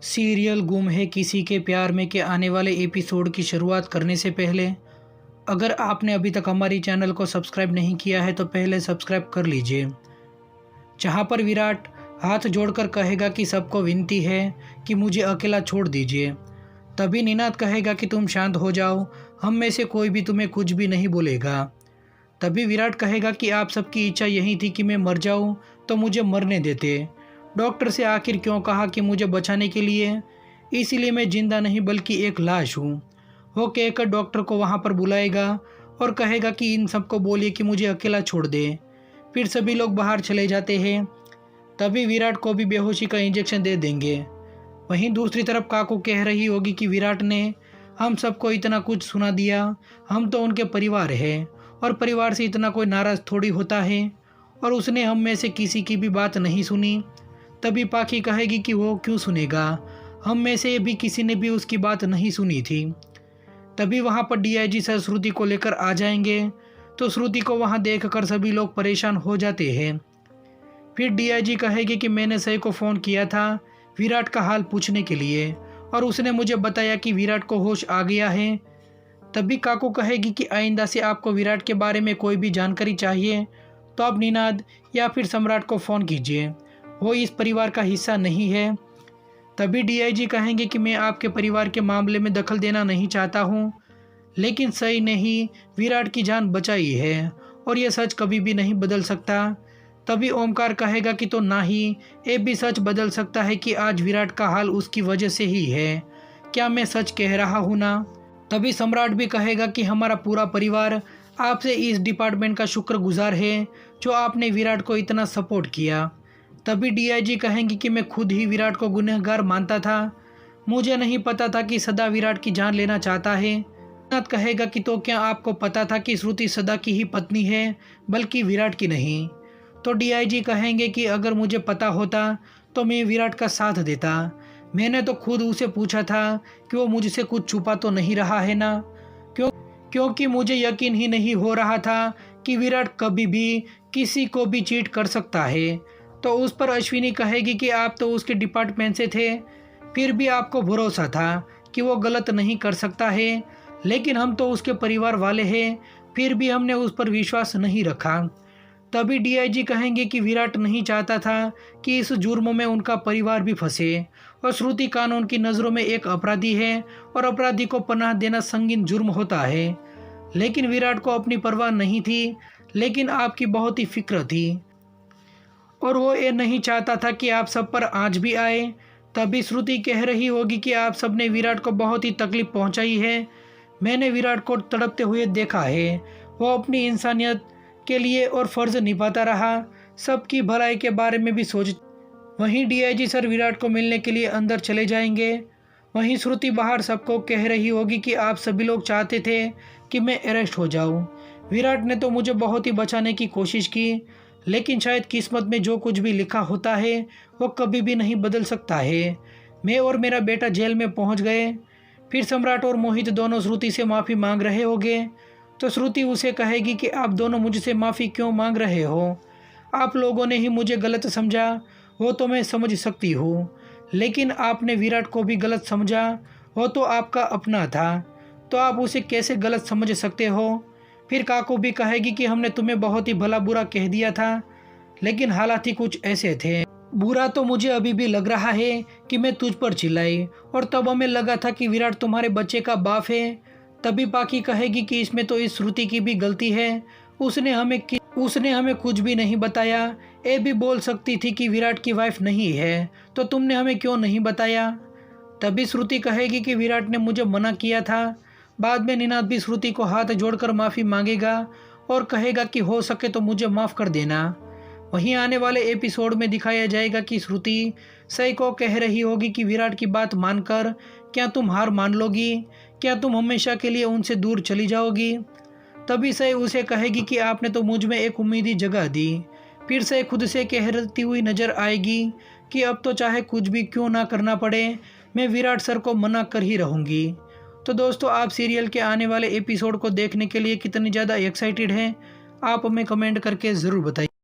Serial गुम है किसी के प्यार में के आने वाले एपिसोड की शुरुआत करने से पहले अगर आपने अभी तक हमारी चैनल को सब्सक्राइब नहीं किया है तो पहले सब्सक्राइब कर लीजिए। जहां पर विराट हाथ जोड़कर कहेगा कि सबको विनती है कि मुझे अकेला छोड़ दीजिए, तभी निनाद कहेगा कि तुम शांत हो जाओ, हम में से कोई भी तुम्हें कुछ भी नहीं बोलेगा। तभी विराट कहेगा कि आप सबकी इच्छा यही थी कि मैं मर जाऊं, तो मुझे मरने देते। डॉक्टर से आखिर क्यों कहा कि मुझे बचाने के लिए, इसीलिए मैं जिंदा नहीं बल्कि एक लाश हूँ। वो कहकर डॉक्टर को वहाँ पर बुलाएगा और कहेगा कि इन सबको बोलिए कि मुझे अकेला छोड़ दे। फिर सभी लोग बाहर चले जाते हैं। तभी विराट को भी बेहोशी का इंजेक्शन दे देंगे। वहीं दूसरी तरफ काकू कह रही होगी कि विराट ने हम सबको इतना कुछ सुना दिया, हम तो उनके परिवार हैं और परिवार से इतना कोई नाराज़ थोड़ी होता है, और उसने हम में से किसी की भी बात नहीं सुनी। तभी पाखी कहेगी कि वो क्यों सुनेगा, हम में से भी किसी ने भी उसकी बात नहीं सुनी थी। तभी वहाँ पर डीआईजी सर श्रुति को लेकर आ जाएंगे, तो श्रुति को वहाँ देखकर सभी लोग परेशान हो जाते हैं। फिर डीआईजी कहेगी कि मैंने सई को फ़ोन किया था विराट का हाल पूछने के लिए, और उसने मुझे बताया कि विराट को होश आ गया है। तभी काकू कहेगी कि आइंदा से आपको विराट के बारे में कोई भी जानकारी चाहिए तो आप निनाद या फिर सम्राट को फ़ोन कीजिए, वो इस परिवार का हिस्सा नहीं है। तभी डीआईजी कहेंगे कि मैं आपके परिवार के मामले में दखल देना नहीं चाहता हूँ, लेकिन सई ने ही विराट की जान बचाई है और यह सच कभी भी नहीं बदल सकता। तभी ओमकार कहेगा कि तो ना ही ये भी सच बदल सकता है कि आज विराट का हाल उसकी वजह से ही है, क्या मैं सच कह रहा हूँ ना। तभी सम्राट भी कहेगा कि हमारा पूरा परिवार आपसे इस डिपार्टमेंट का शुक्रगुजार है जो आपने विराट को इतना सपोर्ट किया। तभी डीआईजी कहेंगी कि मैं खुद ही विराट को गुनहगार मानता था, मुझे नहीं पता था कि सदा विराट की जान लेना चाहता है। निनाद कहेगा कि तो क्या आपको पता था कि श्रुति सदा की ही पत्नी है बल्कि विराट की नहीं। तो डीआईजी कहेंगे कि अगर मुझे पता होता तो मैं विराट का साथ देता, मैंने तो खुद उसे पूछा था कि वो मुझसे कुछ छुपा तो नहीं रहा है ना, क्योंकि मुझे यकीन ही नहीं हो रहा था कि विराट कभी भी किसी को भी चीट कर सकता है। तो उस पर अश्विनी कहेगी कि आप तो उसके डिपार्टमेंट से थे, फिर भी आपको भरोसा था कि वो गलत नहीं कर सकता है, लेकिन हम तो उसके परिवार वाले हैं, फिर भी हमने उस पर विश्वास नहीं रखा। तभी डीआईजी कहेंगे कि विराट नहीं चाहता था कि इस जुर्म में उनका परिवार भी फंसे, और श्रुति कानून की नज़रों में एक अपराधी है और अपराधी को पनाह देना संगीन जुर्म होता है। लेकिन विराट को अपनी परवाह नहीं थी, लेकिन आपकी बहुत ही फिक्र थी और वो ये नहीं चाहता था कि आप सब पर आँच भी आए। तभी श्रुति कह रही होगी कि आप सब ने विराट को बहुत ही तकलीफ पहुंचाई है, मैंने विराट को तड़पते हुए देखा है, वो अपनी इंसानियत के लिए और फ़र्ज़ निभाता रहा, सबकी भलाई के बारे में भी सोच। वहीं डीआईजी सर विराट को मिलने के लिए अंदर चले जाएंगे। वहीं श्रुति बाहर सबको कह रही होगी कि आप सभी लोग चाहते थे कि मैं अरेस्ट हो जाऊं, विराट ने तो मुझे बहुत ही बचाने की कोशिश की, लेकिन शायद किस्मत में जो कुछ भी लिखा होता है वो कभी भी नहीं बदल सकता है। मैं और मेरा बेटा जेल में पहुंच गए। फिर सम्राट और मोहित दोनों श्रुति से माफ़ी मांग रहे होंगे, तो श्रुति उसे कहेगी कि आप दोनों मुझसे माफ़ी क्यों मांग रहे हो, आप लोगों ने ही मुझे गलत समझा, वो तो मैं समझ सकती हूँ, लेकिन आपने विराट को भी गलत समझा, वो तो आपका अपना था, तो आप उसे कैसे गलत समझ सकते हो। फिर काकू भी कहेगी कि हमने तुम्हें बहुत ही भला बुरा कह दिया था, लेकिन हालात ही कुछ ऐसे थे। बुरा तो मुझे अभी भी लग रहा है कि मैं तुझ पर चिल्लाई, और तब हमें लगा था कि विराट तुम्हारे बच्चे का बाप है। तभी पाखी कहेगी कि इसमें तो इस श्रुति की भी गलती है, उसने हमें कुछ भी नहीं बताया, ये भी बोल सकती थी कि विराट की वाइफ नहीं है, तो तुमने हमें क्यों नहीं बताया। तभी श्रुति कहेगी कि विराट ने मुझे मना किया था। बाद में निनाद भी श्रुति को हाथ जोड़कर माफ़ी मांगेगा और कहेगा कि हो सके तो मुझे माफ़ कर देना। वहीं आने वाले एपिसोड में दिखाया जाएगा कि श्रुति सई को कह रही होगी कि विराट की बात मानकर क्या तुम हार मान लोगी, क्या तुम हमेशा के लिए उनसे दूर चली जाओगी। तभी सई उसे कहेगी कि आपने तो मुझ में एक उम्मीद जगा दी। फिर सई खुद से कहती हुई नजर आएगी कि अब तो चाहे कुछ भी क्यों ना करना पड़े, मैं विराट सर को मना कर ही रहूँगी। तो दोस्तों, आप सीरियल के आने वाले एपिसोड को देखने के लिए कितनी ज़्यादा एक्साइटेड हैं, आप हमें कमेंट करके ज़रूर बताइए।